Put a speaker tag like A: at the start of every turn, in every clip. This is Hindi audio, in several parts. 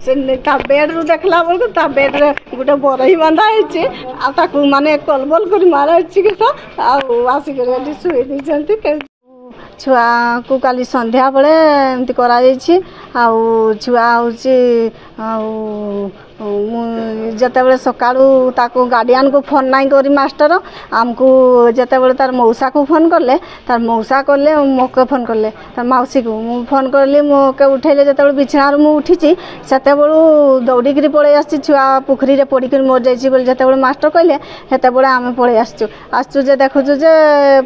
A: से बेड रु देखला बेलू बेड रे गोटे बरही बंधा है माने कलबल कर मारा आसिक शुई देती छुआ को काली संध्या बेले एमती करा छुआ जिते सकाळू ताको गार्डियन को फोन नहीं करी मास्टर आमको जिते तार मौसा को फोन कले तार मौसा कले मोके फोन कले तार मौसी को मु फोन करली मोके उठेले जिते बिछाणु मु उठी से दौड़िकी पलि आसी छुआ पोखरी रे पड़िक मर जाइए जिते मास्टर कहले हेते आम पलि आसचु जे देखुचु जे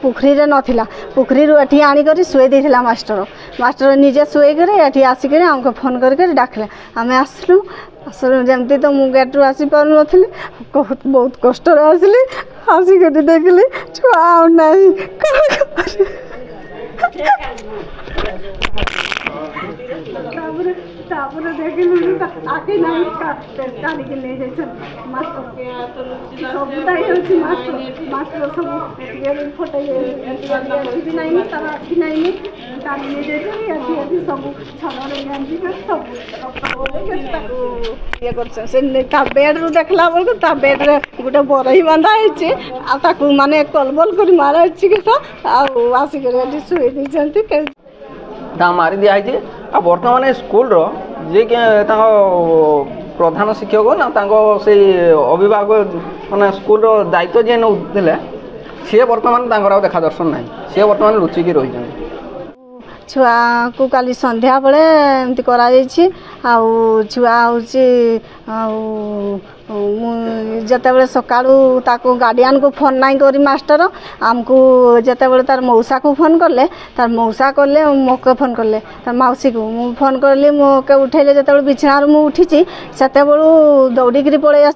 A: पोखरी रे नथिला पोखरी रू एठी आनिक शुई देथिला मास्टर निजे शुई कर आसिक आमको फोन कर डाकले आम आसलु जमती तो मु गेट रू आसी पार नी बहुत कष्ट आसली आसिक देखली छुआ नहीं देखिलु आके नहीं काली के ले जाइछन मास्टर मास्टर सब एटीएम फोटो भी नहीं तार आखि नहीं काली ले जाइछन एटी सब छन रे गांधी सब ये करछ से बेड रु देखला बेलू बेड रे गोटे बरही बंधा है माने कलबल कर मारा आसिक शुई देती
B: मारी दिखाई बर्तमान स्कूल जे प्रधान शिक्षक ना से अभिभावक मैंने स्कूल दायित्व जे नौले सी बर्तमान देखा दर्शन ना सी बर्तमान लुचिकी रही
A: छुआ को काली संध्या बेले एमती करा छुआ जिते सकाळू ताको गार्डियन को फोन नहीं करी मास्टर आमको जिते तार मौसा को फोन कले तार मौसा कले मोके फोन कले तार मौसी को मु फोन करली मोके उठेले जिते बिछाणु मु उठी से दौड़िकी पलि